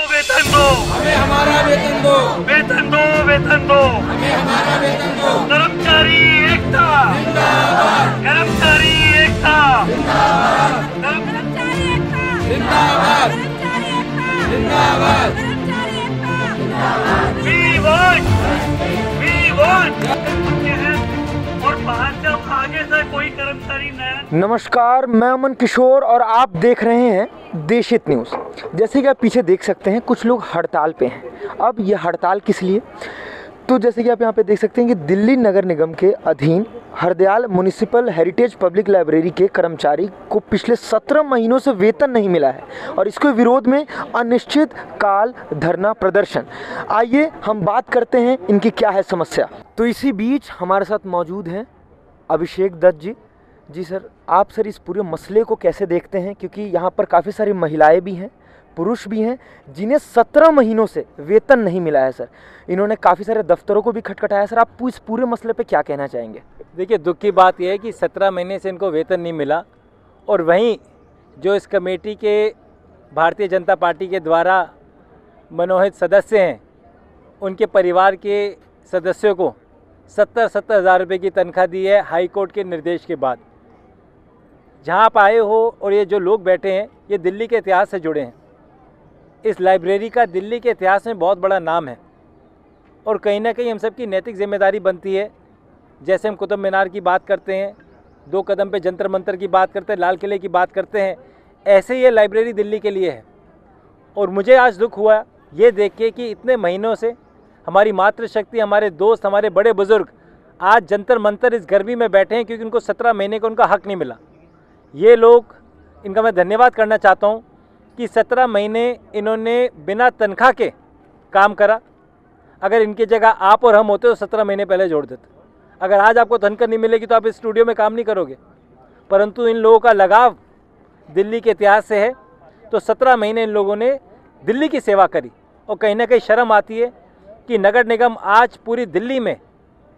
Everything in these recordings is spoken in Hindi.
वेतन दो, हमें हमारा वेतन दो, वेतन दो, वेतन दो, हमें हमारा वेतन दो। कर्मचारी एकता जिंदाबाद, कर्मचारी एकता जिंदाबाद, कर्मचारी एकता जिंदाबाद, कर्मचारी एकता जिंदाबाद। कर्मचारी एकता We want और बाहर से अब आगे से कोई कर्मचारी नया। नमस्कार, मैं अमन किशोर और आप देख रहे हैं देशित न्यूज़। जैसे कि आप पीछे देख सकते हैं कुछ लोग हड़ताल पे हैं। अब ये हड़ताल किस लिए? तो जैसे कि आप यहाँ पे देख सकते हैं कि दिल्ली नगर निगम के अधीन Hardayal municipal heritage public library के कर्मचारी को पिछले 17 महीनों से वेतन नहीं मिला है और इसके विरोध में अनिश्चित काल धरना प्रदर्शन। आइए हम बात करते हैं इनकी क्या है समस्या। तो इसी बीच हमारे साथ मौजूद हैं अभिषेक दत्त जी। जी सर, आप सर इस पूरे मसले को कैसे देखते हैं? क्योंकि यहाँ पर काफ़ी सारी महिलाएं भी हैं, पुरुष भी हैं जिन्हें 17 महीनों से वेतन नहीं मिला है सर। इन्होंने काफ़ी सारे दफ्तरों को भी खटखटाया। सर, आप इस पूरे मसले पे क्या कहना चाहेंगे? देखिए, दुख की बात यह है कि 17 महीने से इनको वेतन नहीं मिला और वहीं जो इस कमेटी के भारतीय जनता पार्टी के द्वारा मनोनीत सदस्य हैं उनके परिवार के सदस्यों को 70-70 हज़ार रुपये की तनख्वाह दी है हाई कोर्ट के निर्देश के बाद। जहाँ आप आए हो और ये जो लोग बैठे हैं ये दिल्ली के इतिहास से जुड़े हैं। इस लाइब्रेरी का दिल्ली के इतिहास में बहुत बड़ा नाम है और कहीं ना कहीं हम सब की नैतिक जिम्मेदारी बनती है। जैसे हम कुतुब मीनार की बात करते हैं, 2 कदम पे जंतर मंतर की बात करते हैं, लाल किले की बात करते हैं, ऐसे ये लाइब्रेरी दिल्ली के लिए है। और मुझे आज दुख हुआ ये देख के कि इतने महीनों से हमारी मातृशक्ति, हमारे दोस्त, हमारे बड़े बुज़ुर्ग आज जंतर मंतर इस गर्मी में बैठे हैं क्योंकि उनको 17 महीने का उनका हक नहीं मिला। ये लोग, इनका मैं धन्यवाद करना चाहता हूँ कि 17 महीने इन्होंने बिना तनख्वाह के काम करा। अगर इनकी जगह आप और हम होते तो 17 महीने पहले जोड़ देते। अगर आज आपको तनख्वाह नहीं मिलेगी तो आप इस स्टूडियो में काम नहीं करोगे, परंतु इन लोगों का लगाव दिल्ली के इतिहास से है तो 17 महीने इन लोगों ने दिल्ली की सेवा करी। और कहीं ना कहीं शर्म आती है कि नगर निगम आज पूरी दिल्ली में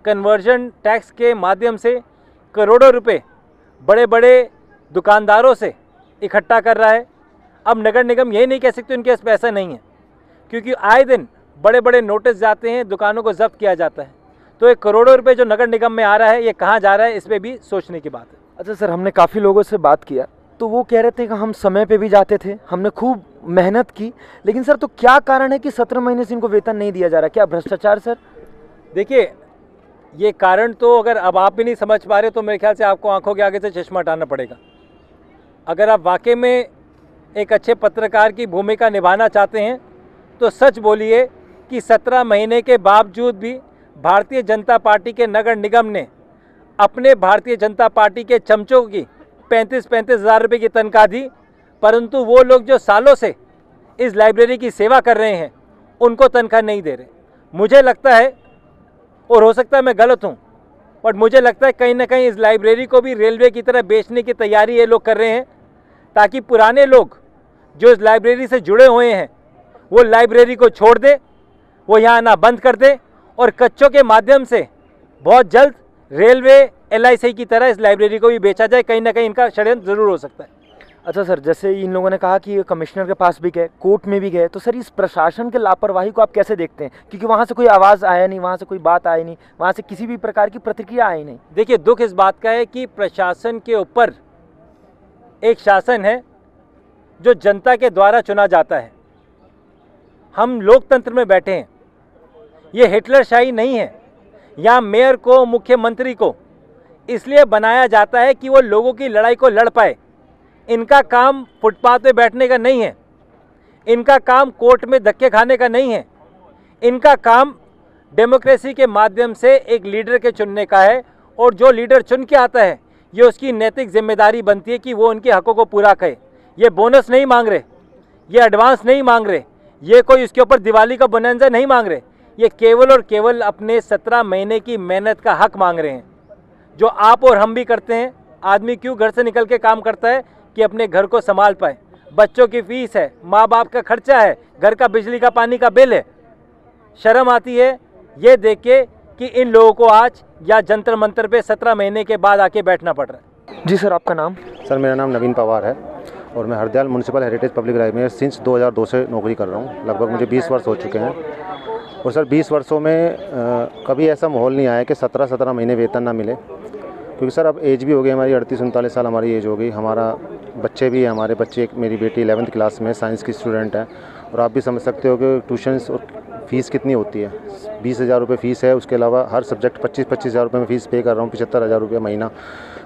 कन्वर्जन टैक्स के माध्यम से करोड़ों रुपए बड़े बड़े दुकानदारों से इकट्ठा कर रहा है। अब नगर निगम यही नहीं कह सकते उनके पास पैसा नहीं है, क्योंकि आए दिन बड़े बड़े नोटिस जाते हैं, दुकानों को जब्त किया जाता है। तो ये करोड़ों रुपए जो नगर निगम में आ रहा है ये कहाँ जा रहा है, इस पर भी सोचने की बात है। अच्छा सर, हमने काफ़ी लोगों से बात किया तो वो कह रहे थे कि हम समय पे भी जाते थे, हमने खूब मेहनत की, लेकिन सर तो क्या कारण है कि 17 महीने से इनको वेतन नहीं दिया जा रहा? क्या भ्रष्टाचार सर? देखिए, ये कारण तो अगर अब आप भी नहीं समझ पा रहे तो मेरे ख्याल से आपको आंखों के आगे से चश्मा हटाना पड़ेगा। अगर आप वाकई में एक अच्छे पत्रकार की भूमिका निभाना चाहते हैं तो सच बोलिए कि 17 महीने के बावजूद भी भारतीय जनता पार्टी के नगर निगम ने अपने भारतीय जनता पार्टी के चमचों की 35-35 हज़ार रुपये की तनख्वाह दी, परंतु वो लोग जो सालों से इस लाइब्रेरी की सेवा कर रहे हैं उनको तनख्वाह नहीं दे रहे। मुझे लगता है, और हो सकता है मैं गलत हूँ, बट मुझे लगता है कहीं ना कहीं इस लाइब्रेरी को भी रेलवे की तरह बेचने की तैयारी ये लोग कर रहे हैं ताकि पुराने लोग जो इस लाइब्रेरी से जुड़े हुए हैं वो लाइब्रेरी को छोड़ दें, वो यहाँ आना बंद कर दें और कच्चों के माध्यम से बहुत जल्द रेलवे LIC की तरह इस लाइब्रेरी को भी बेचा जाए। कहीं ना कहीं इनका षड्यंत्र ज़रूर हो सकता है। अच्छा सर, जैसे इन लोगों ने कहा कि कमिश्नर के पास भी गए, कोर्ट में भी गए, तो सर इस प्रशासन के लापरवाही को आप कैसे देखते हैं? क्योंकि वहाँ से कोई आवाज़ आया नहीं, वहाँ से कोई बात आई नहीं, वहाँ से किसी भी प्रकार की प्रतिक्रिया आई नहीं। देखिए, दुख इस बात का है कि प्रशासन के ऊपर एक शासन है जो जनता के द्वारा चुना जाता है। हम लोकतंत्र में बैठे हैं, ये हिटलरशाही नहीं है। यहाँ मेयर को, मुख्यमंत्री को इसलिए बनाया जाता है कि वो लोगों की लड़ाई को लड़ पाए। इनका काम फुटपाथ पे बैठने का नहीं है, इनका काम कोर्ट में धक्के खाने का नहीं है, इनका काम डेमोक्रेसी के माध्यम से एक लीडर के चुनने का है। और जो लीडर चुन के आता है ये उसकी नैतिक जिम्मेदारी बनती है कि वो उनके हकों को पूरा करे। ये बोनस नहीं मांग रहे, ये एडवांस नहीं मांग रहे, ये कोई इसके ऊपर दिवाली का बोनंजा नहीं मांग रहे, ये केवल और केवल अपने 17 महीने की मेहनत का हक मांग रहे हैं, जो आप और हम भी करते हैं। आदमी क्यों घर से निकल के काम करता है? कि अपने घर को संभाल पाए। बच्चों की फीस है, माँ बाप का खर्चा है, घर का बिजली का पानी का बिल है। शर्म आती है ये देख के कि इन लोगों को आज या जंतर मंतर पे 17 महीने के बाद आके बैठना पड़ रहा है। जी सर, आपका नाम? सर मेरा नाम नवीन पवार है। और मैं Hardayal municipal heritage public library में सिंस 2002 से नौकरी कर रहा हूँ। लगभग मुझे 20 वर्ष हो चुके हैं। और सर 20 वर्षों में कभी ऐसा माहौल नहीं आया कि 17 महीने वेतन ना मिले, क्योंकि सर अब एज भी हो गई हमारी, 38-39 साल हमारी एज हो गई। हमारा बच्चे भी हैं, हमारे बच्चे, एक मेरी बेटी 11th क्लास में साइंस की स्टूडेंट है। और आप भी समझ सकते हो कि ट्यूशन्स और फ़ीस कितनी होती है। 20,000 रुपये फ़ीस है, उसके अलावा हर सब्जेक्ट 25,000 रुपये में फ़ीस पे कर रहा हूँ, 75,000 रुपये महीना।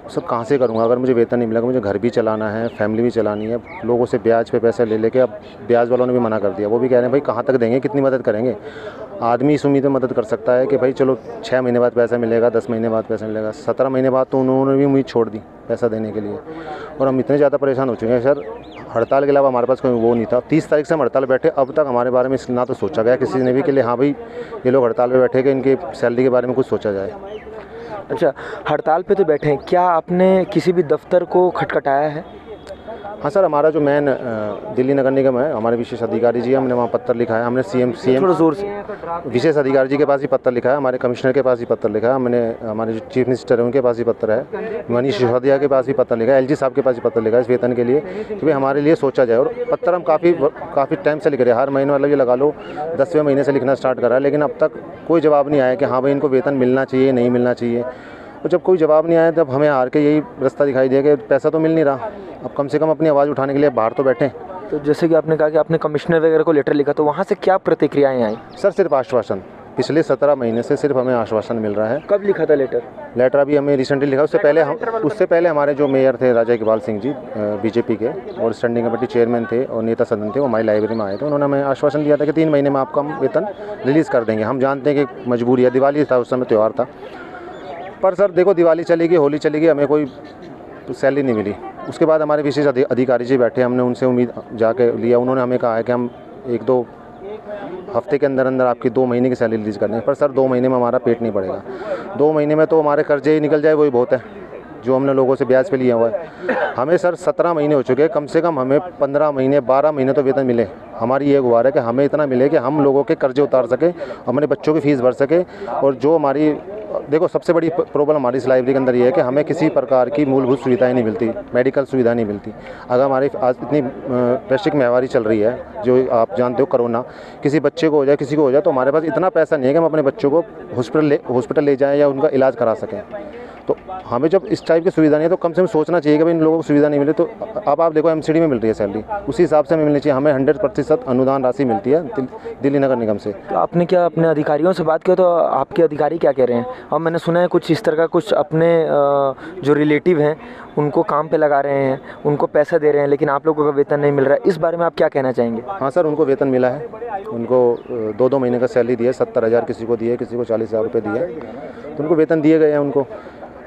सब कहाँ से करूँगा अगर मुझे वेतन नहीं मिलेगा? मुझे घर भी चलाना है, फैमिली भी चलानी है। लोगों से ब्याज पे पैसे ले लेके, अब ब्याज वालों ने भी मना कर दिया। वो भी कह रहे हैं भाई कहाँ तक देंगे, कितनी मदद करेंगे? आदमी इस उम्मीद में मदद कर सकता है कि भाई चलो 6 महीने बाद पैसा मिलेगा, 10 महीने बाद पैसा मिलेगा। 17 महीने बाद तो उन्होंने भी उम्मीद छोड़ दी पैसा देने के लिए। और हम इतने ज़्यादा परेशान हो चुके हैं सर, हड़ताल के अलावा हमारे पास कोई वो नहीं था। 30 तारीख से हम हड़ताल बैठे, अब तक हमारे बारे में ना तो सोचा गया किसी ने भी कि हाँ भाई ये लोग हड़ताल पे बैठे कि इनकी सैलरी के बारे में कुछ सोचा जाए। अच्छा, हड़ताल पे तो बैठे हैं, क्या आपने किसी भी दफ्तर को खटखटाया है? हाँ सर, हमारा जो मेन दिल्ली नगर निगम है, हमारे विशेष अधिकारी जी, हमने वहाँ पत्र लिखा है। हमने सीएम थोड़ा जोर से। विशेष अधिकारी जी के पास ही पत्र लिखा है, हमारे कमिश्नर के पास ही पत्र लिखा है, हमने हमारे जो चीफ मिनिस्टर है उनके पास ही पत्र है, मनीष सिसोदिया के पास भी पत्र लिखा है, एलजी साहब के पास ही पत्र लिखा है इस वेतन के लिए कि भाई हमारे लिए सोचा जाए। और पत्र हम काफ़ी टाइम से लिख रहे हैं, हर महीने मतलब ये लगा लो 10वें महीने से लिखना स्टार्ट करा है, लेकिन अब तक कोई जवाब नहीं आया कि हाँ भाई इनको वेतन मिलना चाहिए, नहीं मिलना चाहिए। और जब कोई जवाब नहीं आया तब हमें हार के यही रास्ता दिखाई दिया कि पैसा तो मिल नहीं रहा, अब कम से कम अपनी आवाज़ उठाने के लिए बाहर तो बैठें। तो जैसे कि आपने कहा कि आपने कमिश्नर वगैरह को लेटर लिखा, तो वहाँ से क्या प्रतिक्रियाएं आई? सर सिर्फ आश्वासन, पिछले 17 महीने से सिर्फ हमें आश्वासन मिल रहा है। कब लिखा था लेटर? लेटर अभी हमें रिसेंटली लिखा, उससे पहले हमारे जो मेयर थे राजा इकबाल सिंह जी बीजेपी के, और स्टैंडिंग कमेटी चेयरमैन थे और नेता सदन थे, वो हमारी लाइब्रेरी में आए थे। उन्होंने हमें आश्वासन दिया था कि 3 महीने में आपका हम वेतन रिलीज़ कर देंगे। हम जानते हैं कि मजबूरी है, दिवाली था उस समय, त्यौहार था। पर सर देखो, दिवाली चली गई, होली चली गई, हमें कोई सैलरी नहीं मिली। उसके बाद हमारे विशेष अधिकारी जी बैठे, हमने उनसे उम्मीद जाके लिया। उन्होंने हमें कहा है कि हम 1-2 हफ्ते के अंदर अंदर आपकी 2 महीने की सैलरी रिलीज़ कर देंगे। पर सर 2 महीने में हमारा पेट नहीं पड़ेगा। 2 महीने में तो हमारे कर्जे ही निकल जाए, वही बहुत है जो हमने लोगों से ब्याज पे लिया हुआ है। हमें सर 17 महीने हो चुके हैं, कम से कम हमें 15 महीने 12 महीने तो वेतन मिले। हमारी ये गुहार है कि हमें इतना मिले कि हम लोगों के कर्जे उतार सकें, अपने बच्चों की फ़ीस भर सके। और जो हमारी देखो सबसे बड़ी प्रॉब्लम हमारी इस लाइब्रेरी के अंदर ये है कि हमें किसी प्रकार की मूलभूत सुविधाएं नहीं मिलती, मेडिकल सुविधा नहीं मिलती। अगर हमारी आज इतनी वैश्विक महामारी चल रही है, जो आप जानते हो कोरोना, किसी बच्चे को हो जाए, किसी को हो जाए, तो हमारे पास इतना पैसा नहीं है कि हम अपने बच्चों को हॉस्पिटल ले जाएँ या उनका इलाज करा सकें। तो हमें जब इस टाइप की सुविधा नहीं है तो कम से कम सोचना चाहिए कि भाई इन लोगों को सुविधा नहीं मिले। तो अब आप देखो एमसीडी में मिल रही है सैलरी, उसी हिसाब से हमें मिलनी चाहिए। हमें 100% अनुदान राशि मिलती है दिल्ली नगर निगम से। तो आपने क्या अपने अधिकारियों से बात किया, तो आपके अधिकारी क्या कह रहे हैं? अब मैंने सुना है कुछ इस तरह का, कुछ अपने जो रिलेटिव हैं उनको काम पे लगा रहे हैं, उनको पैसा दे रहे हैं, लेकिन आप लोगों का वेतन नहीं मिल रहा है। इस बारे में आप क्या कहना चाहेंगे? हाँ सर, उनको वेतन मिला है, उनको 2-2 महीने का सैलरी दिया है। 70,000 किसी को दिए, किसी को 40,000 रुपये दिए, तो उनको वेतन दिए गए हैं उनको।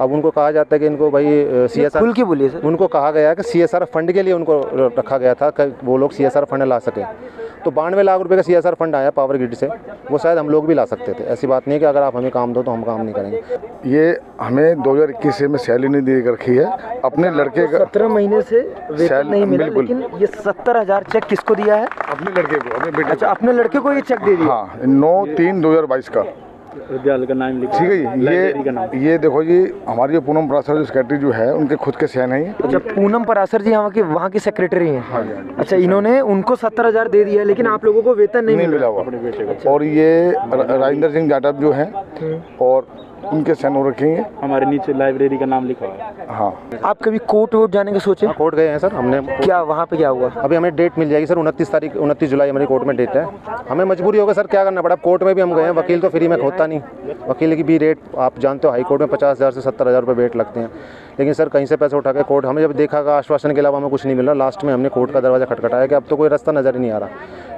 अब उनको कहा जाता है कि इनको भाई CSR, खुल के बोलिए सर। उनको कहा गया कि CSR फंड के लिए उनको रखा गया था कि वो लोग CSR फंड ला सके। तो 92 लाख रुपए का CSR फंड आया पावर ग्रिड से, वो शायद हम लोग भी ला सकते थे। ऐसी बात नहीं है कि अगर आप हमें काम दो तो हम काम नहीं करेंगे। ये हमें 2021 में सैलरी नहीं दे रखी है। अपने लड़के का 17 महीने से वेतन नहीं मिला, लेकिन ये 70,000 चेक किसको दिया है? अपने लड़के को, अपने बेटे। अच्छा, अपने लड़के को ये चेक दे दिया? हाँ, 9/3/2022 का। विद्यालय का नाम लिखा, ठीक है। ये देखो जी, हमारी जो पूनम परासर जो सेक्रेटरी जो है, उनके खुद के सहन है। अच्छा, पूनम परासर जी वहाँ की सेक्रेटरी हैं। हाँ। अच्छा, इन्होंने उनको 70,000 दे दिया है, लेकिन आप लोगों को वेतन नहीं मिला हुआ अपने बेटे को। और ये राजेंद्र सिंह जाटव जो है, और उनके सहन हो रखे हैं। हमारे नीचे लाइब्रेरी का नाम लिखा हुआ है। हाँ। आप कभी कोर्ट वोट जाने का सोचे? कोर्ट गए हैं सर हमने। क्या वहाँ पे क्या हुआ? अभी हमें डेट मिल जाएगी सर, 29 जुलाई हमारी कोर्ट में डेट है। हमें मजबूरी होगा सर, क्या करना पड़ा। कोर्ट में भी हम गए हैं, वकील तो फ्री में होता नहीं। वकील की भी रेट आप जानते हो, हाई कोर्ट में 50,000 से 70,000 रुपये रेट लगते हैं। लेकिन सर कहीं से पैसे उठा के कोर्ट, हमें जब देखा कि आश्वासन के अलावा हमें कुछ नहीं मिल रहा, लास्ट में हमने कोर्ट का दरवाज़ा खटखटाया कि अब तो कोई रास्ता नज़र ही नहीं आ रहा।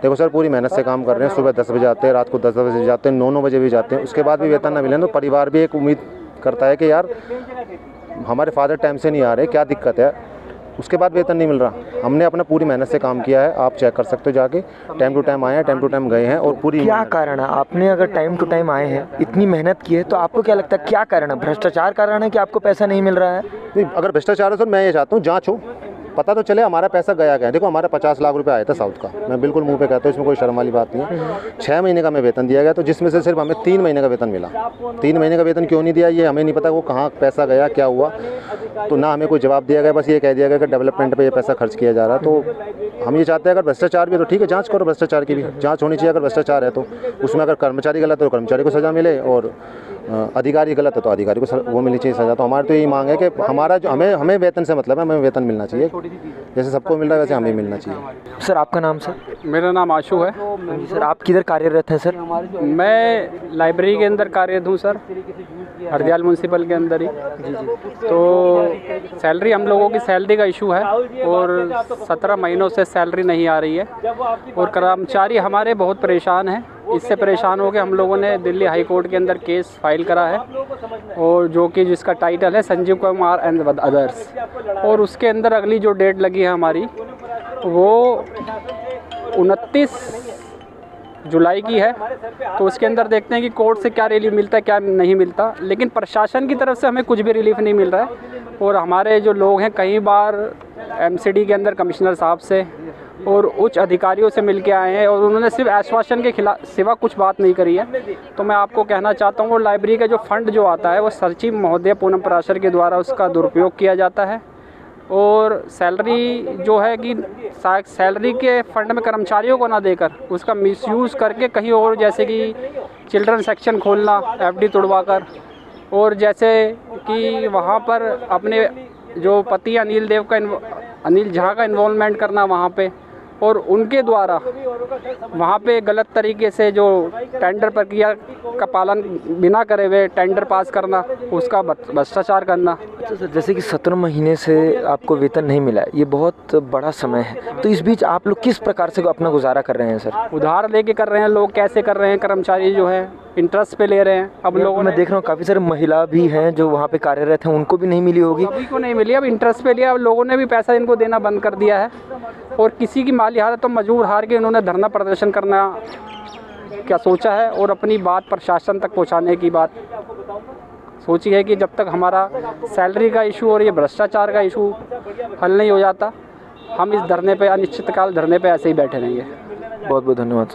देखो सर, पूरी मेहनत से काम कर रहे हैं, सुबह 10 बजे आते हैं, रात को 10 बजे जाते हैं, 9 बजे भी जाते हैं, उसके बाद भी वेतन ना मिले तो परिवार भी एक उम्मीद करता है कि यार हमारे फादर टाइम से नहीं आ रहे, क्या दिक्कत है। उसके बाद वेतन नहीं मिल रहा। हमने अपना पूरी मेहनत से काम किया है, आप चेक कर सकते हो जाके, टाइम टू टाइम आए हैं, टाइम टू टाइम गए हैं। और पूरी क्या कारण है? आपने अगर टाइम टू टाइम आए हैं, इतनी मेहनत की है, तो आपको क्या लगता है क्या कारण है? भ्रष्टाचार कारण है कि आपको पैसा नहीं मिल रहा है? नहीं, अगर भ्रष्टाचार है सर, मैं ये चाहता हूँ जाँच हो, पता तो चले हमारा पैसा गया क्या। देखो हमारा 50 लाख रुपए आया था साउथ का, मैं बिल्कुल मुंह पे कहता हूँ, इसमें कोई शर्म वाली बात नहीं है। 6 महीने का हमें वेतन दिया गया, तो जिसमें से सिर्फ हमें 3 महीने का वेतन मिला। 3 महीने का वेतन क्यों नहीं दिया ये हमें नहीं पता, वो कहाँ पैसा गया क्या हुआ, तो ना हमें कोई जवाब दिया गया। बस ये कह दिया गया कि डेवलपमेंट पे ये पैसा खर्च किया जा रहा है। तो हम ये चाहते हैं अगर भ्रष्टाचार भी है तो ठीक है, जांच करो, भ्रष्टाचार की भी जांच होनी चाहिए। अगर भ्रष्टाचार है तो उसमें अगर कर्मचारी गलत है तो कर्मचारी को सज़ा मिले, और अधिकारी गलत है तो अधिकारी को वो मिलनी चाहिए सज़ा। तो हमारी तो यही मांग है कि हमारा जो हमें वेतन से मतलब है, हमें वेतन मिलना चाहिए, जैसे सबको मिल रहा है वैसे हमें मिलना चाहिए। सर आपका नाम सर? मेरा नाम आशु है। सर आप किधर कार्यरत हैं सर? मैं लाइब्रेरी के अंदर कार्यरत हूँ सर, हरदयाल म्यूनसिपल के अंदर ही। तो सैलरी, हम लोगों की सैलरी का इशू है और 17 महीनों से सैलरी नहीं आ रही है और कर्मचारी हमारे बहुत परेशान हैं। इससे परेशान होकर हम लोगों ने दिल्ली हाई कोर्ट के अंदर केस फाइल करा है, और जो कि जिसका टाइटल है संजीव कुमार एंड अदर्स। और उसके अंदर अगली जो डेट लगी है हमारी वो 29 जुलाई की है। तो उसके अंदर देखते हैं कि कोर्ट से क्या रिलीफ मिलता है क्या नहीं मिलता, लेकिन प्रशासन की तरफ से हमें कुछ भी रिलीफ नहीं मिल रहा है। और हमारे जो लोग हैं कई बार एमसीडी के अंदर कमिश्नर साहब से और उच्च अधिकारियों से मिल के आए हैं और उन्होंने सिर्फ आश्वासन के खिलाफ सिवा कुछ बात नहीं करी है। तो मैं आपको कहना चाहता हूँ वो लाइब्रेरी का जो फंड जो आता है वो सचिव महोदय पूनम पराशर के द्वारा उसका दुरुपयोग किया जाता है। और सैलरी जो है कि सैलरी के फंड में कर्मचारियों को ना देकर उसका मिसयूज़ करके कहीं और, जैसे कि चिल्ड्रन सेक्शन खोलना एफडी तुड़वा कर, और जैसे कि वहाँ पर अपने जो पति अनिल झा का इन्वॉल्वमेंट करना वहाँ पे, और उनके द्वारा वहाँ पे गलत तरीके से जो टेंडर प्रक्रिया का पालन बिना करे हुए टेंडर पास करना, उसका भ्रष्टाचार करना। अच्छा सर, जैसे कि 17 महीने से आपको वेतन नहीं मिला है, ये बहुत बड़ा समय है, तो इस बीच आप लोग किस प्रकार से अपना गुजारा कर रहे हैं सर? उधार लेके कर रहे हैं लोग, कैसे कर रहे हैं, कर्मचारी जो है इंटरेस्ट पे ले रहे हैं। अब लोगों मैं देख रहा हूँ काफ़ी सारे महिला भी हैं जो वहाँ पे कार्यरत हैं, उनको भी नहीं मिली होगी। सभी को नहीं मिली, अब इंटरेस्ट पे लिया। अब लोगों ने भी पैसा इनको देना बंद कर दिया है, और किसी की माली हालत तो मजबूर हार के उन्होंने धरना प्रदर्शन करना क्या सोचा है, और अपनी बात प्रशासन तक पहुँचाने की बात सोची है कि जब तक हमारा सैलरी का इशू और ये भ्रष्टाचार का इशू हल नहीं हो जाता, हम इस धरने पे, अनिश्चितकाल धरने पे ऐसे ही बैठे रहेंगे। बहुत बहुत धन्यवाद।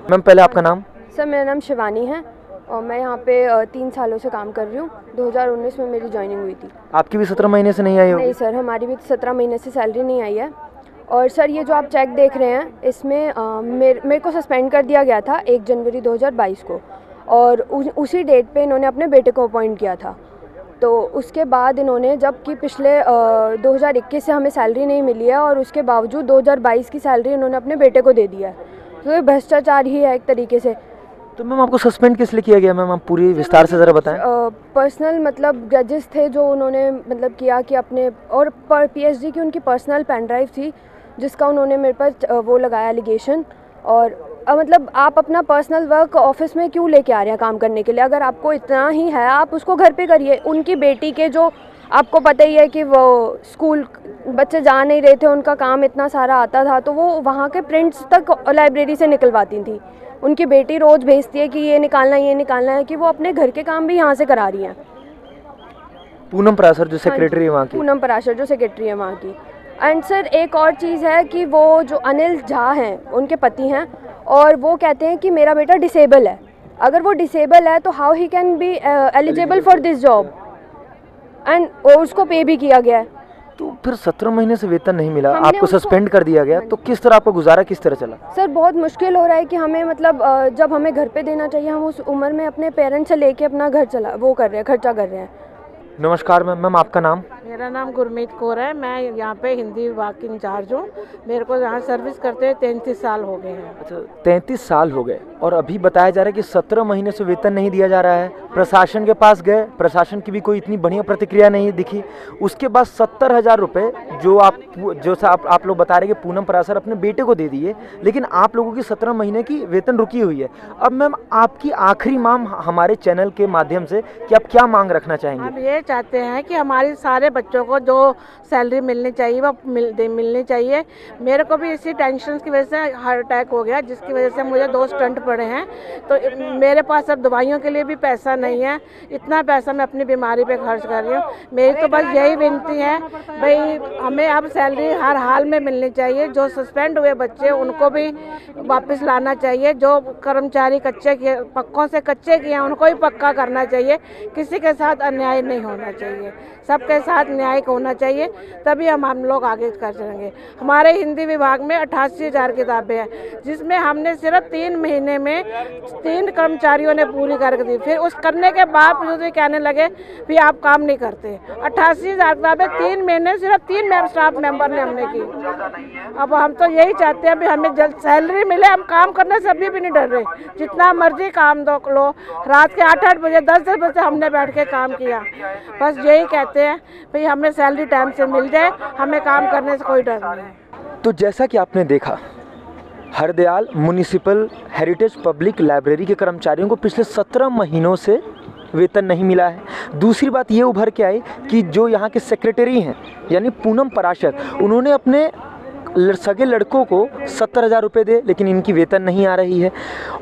मैम पहले आपका नाम? सर मेरा नाम शिवानी है और मैं यहाँ पे 3 सालों से काम कर रही हूँ। 2019 में मेरी ज्वाइनिंग हुई थी। आपकी भी 17 महीने से नहीं आई होगी? नहीं सर, हमारी भी 17 महीने से सैलरी नहीं आई है। और सर ये जो आप चेक देख रहे हैं इसमें मेरे को सस्पेंड कर दिया गया था 1 जनवरी 2022 को, और उसी डेट पे इन्होंने अपने बेटे को अपॉइंट किया था। तो उसके बाद इन्होंने, जबकि पिछले 2021 से हमें सैलरी नहीं मिली है और उसके बावजूद 2022 की सैलरी इन्होंने अपने बेटे को दे दिया है। तो ये भ्रष्टाचार ही है एक तरीके से। तो मैम आपको सस्पेंड किस लिए किया गया मैम, आप पूरी विस्तार से ज़रा बताएं। पर्सनल मतलब जजेस थे जो उन्होंने मतलब किया कि अपने, और पीएचडी की उनकी पर्सनल पेन ड्राइव थी जिसका उन्होंने मेरे पर वो लगाया एलिगेशन। और मतलब आप अपना पर्सनल वर्क ऑफिस में क्यों लेके आ रहे हैं काम करने के लिए? अगर आपको इतना ही है आप उसको घर पे करिए। उनकी बेटी के जो आपको पता ही है कि वो स्कूल बच्चे जा नहीं रहे थे, उनका काम इतना सारा आता था, तो वो वहाँ के प्रिंट्स तक लाइब्रेरी से निकलवाती थी। उनकी बेटी रोज़ भेजती है कि ये निकालना है, कि वो अपने घर के काम भी यहाँ से करा रही हैं। पूनम पराशर जो सेक्रेटरी है वहाँ की? पूनम पराशर जो सेक्रेटरी है वहाँ की। एंड सर एक और चीज़ है कि वो जो अनिल झा हैं उनके पति हैं, और वो कहते हैं कि मेरा बेटा डिसेबल है। अगर वो डिसेबल है तो how he can be eligible for this job, and उसको पे भी किया गया है। तो फिर 17 महीने से वेतन नहीं मिला, आपको सस्पेंड कर दिया गया, तो किस तरह आपका गुजारा किस तरह चला? सर बहुत मुश्किल हो रहा है कि हमें मतलब जब हमें घर पे देना चाहिए हम उस उम्र में अपने पेरेंट्स से लेके अपना घर खर्चा कर रहे हैं। नमस्कार मैम, आपका नाम? मेरा नाम गुरमीत कौर है। मैं यहाँ पे हिंदी विभाग की इंचार्ज हूँ। मेरे को यहाँ सर्विस करते हुए 33 साल हो गए हैं। अच्छा 33 साल हो गए, और अभी बताया जा रहा है कि 17 महीने से वेतन नहीं दिया जा रहा है। प्रशासन के पास गए, प्रशासन की भी कोई इतनी बढ़िया प्रतिक्रिया नहीं दिखी। उसके बाद 70,000 रुपये जो आप लोग बता रहे कि पूनम पराशर अपने बेटे को दे दिए, लेकिन आप लोगों की 17 महीने की वेतन रुकी हुई है। अब मैम आपकी आखिरी मांग हमारे चैनल के माध्यम से कि आप क्या मांग रखना चाहेंगे? अब ये चाहते हैं कि हमारी सारे बच्चों को जो सैलरी मिलनी चाहिए वो मिलनी चाहिए। मेरे को भी इसी टेंशन की वजह से हार्ट अटैक हो गया, जिसकी वजह से मुझे 2 स्टंट पड़े हैं। तो मेरे पास अब दवाइयों के लिए भी पैसा नहीं है, इतना पैसा मैं अपनी बीमारी पे खर्च कर रही हूँ। मेरी तो बस यही विनती है भाई, हमें अब सैलरी हर हाल में मिलनी चाहिए। जो सस्पेंड हुए बच्चे उनको भी वापस लाना चाहिए। जो कर्मचारी पक्कों से कच्चे किए हैं उनको भी पक्का करना चाहिए। किसी के साथ अन्याय नहीं होना चाहिए, सबके साथ न्याय होना चाहिए, तभी हम लोग आगे कर चलेंगे। हमारे हिंदी विभाग में 88,000 किताबें हैं, जिसमें हमने सिर्फ 3 महीने में 3 कर्मचारियों ने पूरी करके दी। फिर उस करने के बाद मुझे कहने लगे भी आप काम नहीं करते। 88,000 किताबें 3 महीने सिर्फ 3 स्टाफ मेंबर ने हमने की। अब हम तो यही चाहते हैं भी हमें जल्द सैलरी मिले। हम काम करने से अभी भी नहीं डर रहे, जितना मर्जी काम दो लो। रात के 8-8 बजे 10-10 बजे हमने बैठ के काम किया। बस यही कहते हैं भाई हमें सैलरी टाइम से मिल जाए, हमें काम करने से कोई डर नहीं है। तो जैसा कि आपने देखा, Hardayal municipal heritage public library के कर्मचारियों को पिछले 17 महीनों से वेतन नहीं मिला है। दूसरी बात ये उभर के आई कि जो यहाँ के सेक्रेटरी हैं यानी पूनम पराशर, उन्होंने अपने सगे लड़कों को 70,000 रुपये दे, लेकिन इनकी वेतन नहीं आ रही है।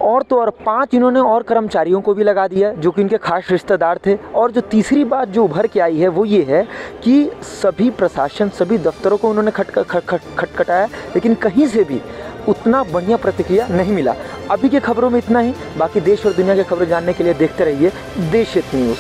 और तो और 5 इन्होंने और कर्मचारियों को भी लगा दिया जो कि इनके खास रिश्तेदार थे। और जो तीसरी बात जो उभर के आई है वो ये है कि सभी प्रशासन, सभी दफ्तरों को उन्होंने खटखटाया, लेकिन कहीं से भी उतना बढ़िया प्रतिक्रिया नहीं मिला। अभी के खबरों में इतना ही। बाकी देश और दुनिया की खबरें जानने के लिए देखते रहिए देश हित न्यूज़।